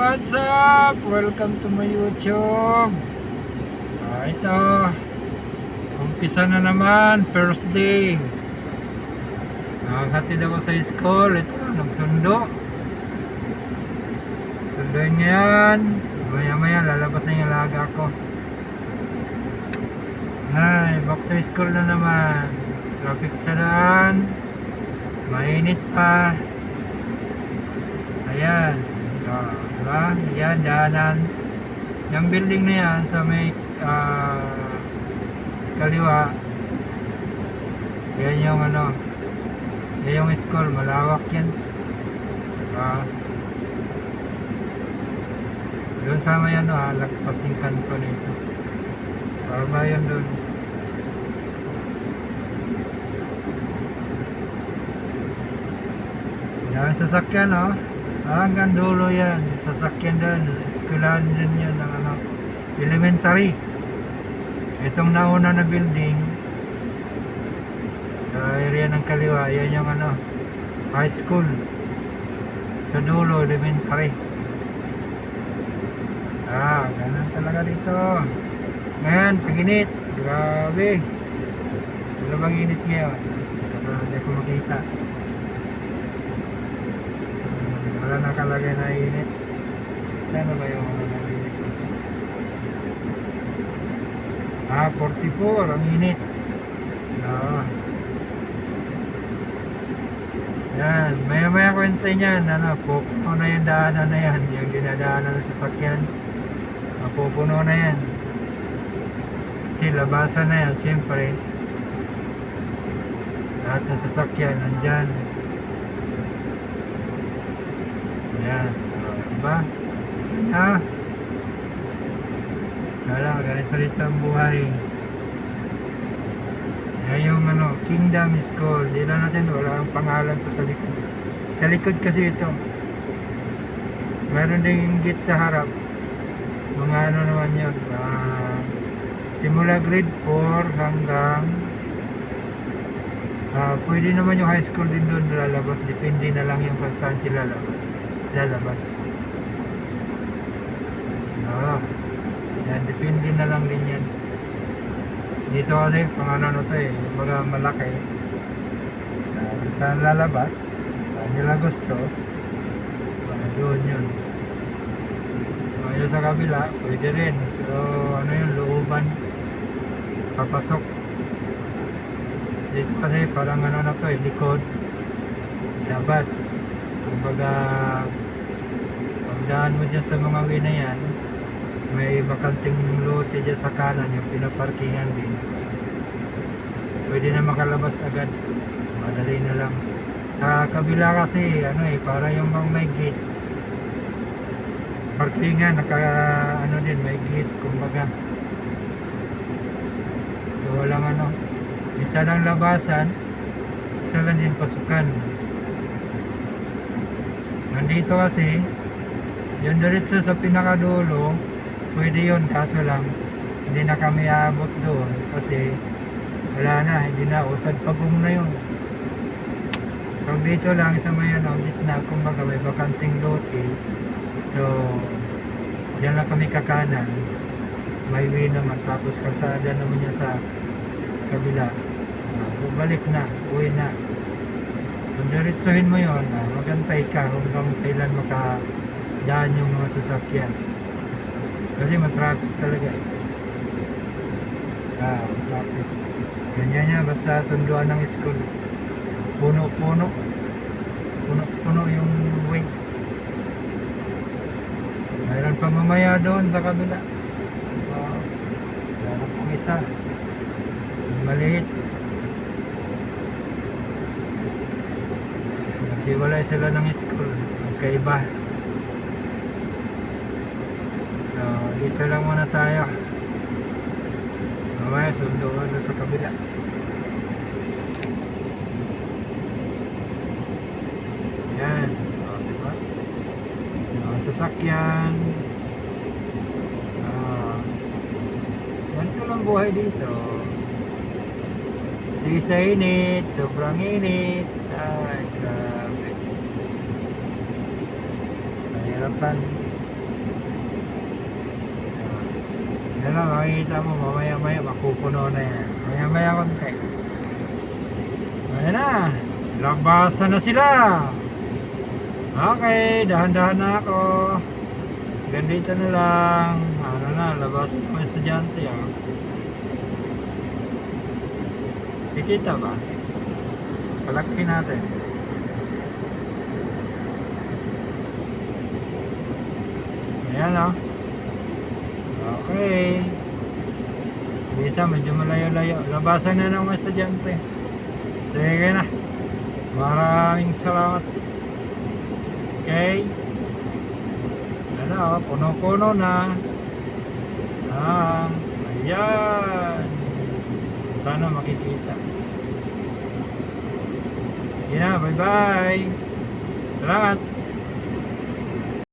What's up? Welcome to my YouTube. Ito, umpisa na naman, first day. Nakakatid ako sa school. Ito, nagsundo. Sunduin niya yan. Maya maya lalabas na yung alaga ko. Ay, back to school na naman. Traffic sa daan. Mainit pa. Ayan. Diba? Ayan, daanan. Yung building na yan sa may kaliwa. Yan yung ano. Yan yung school. Malawak yan. Doon sa may ano lagpasin kanto nito. Ba yun doon. Yan sasakyan hanggang dulo yan. Sasakyan doon. Eskwelahan din yan ng elementary. Itong nauna na building sa area ng kaliwa, yan yung high school. Sa dulo, elementary. Ganun talaga dito. Ngayon, paginit. Grabe. Wala bang init ngayon? Hindi ko makita. Wala nakalagay na init. Ano ba yung init? 44 ang init. Yan, maya kwenta niyan. Pupuno na yung daanan na yan. Yung dinadaanan ng sasakyan. Pupuno na yan. Kasi labasan na yan, siyempre. Lahat ng sasakyan nandyan. Ayan. Diba? Kala, ganito rito ang buhay. Yan yung Kingdom School. Di lang natin, wala ang pangalan pa sa likod. Sa likod kasi ito. Meron ding gate sa harap. Mga naman yun. Simula grade 4 hanggang pwede naman yung high school din doon lalabas. Depende na lang yung kung saan sila lalabas. Yan, depende na lang din yan. Dito kasi pang to mga malaki. Saan lalabas, saan nila gusto, doon yun. Yung sa kabila pwede rin, pero yung looban papasok dito kasi parang na to likod labas. Kumbaga pagdaan mo dyan sa mga way na yan, may bakanting lote dyan sa kanan, yung pinaparkingan din. Pwede na makalabas agad, madali na lang. Sa kabila kasi para yung may gate parkingan, din may gate, kumbaga. So walang isa lang labasan, isa lang din pasukan. Nandito kasi yung diretso sa pinakadulo pwede yun, kaso lang hindi na kami aabot doon kasi wala na, hindi na, usad pagong na yun. Pag dito lang sa may gitna, kumbaga may bakanting lote. So diyan lang kami kakanan, may way naman, tapos kalsada naman yan sa kabila. Balik na, uwi na. Kung diretsuhin mo yun, magantay ka hanggang kailan makadaan yung mga sasakyan kasi matraffic talaga. Traffic ganyan niya, basta sunduan ng school. Puno yung way. Mayroon pa mamaya doon sa kabila. Meron pong isa maliit. Nagsiwalay sila ng school, magkaiba. So dito lang muna tayo. Mamaya sunduan sa kabila. Yan, diba? Sasakyan. Ganito lang buhay dito. Di sa init, sobrang init. Ay, grabe. Mahirapan. Sana makikita mo mamaya-maya mapupuno na yan. Maya-maya konti. Ayan na. Labasan na sila. Okay, dahan-dahan na ako. Ganito na lang. Ano na, labas ng mga estudyante. Oh. Kikita ba? Palaki natin. Ayan o. Okay. Dito, medyo malayo-layo. Labasan na ng mga estudyante. Sige na. Maraming salamat. Okay. Ano, puno-puno na. Ayan. Sana makikita. Sige na, bye-bye. Salamat.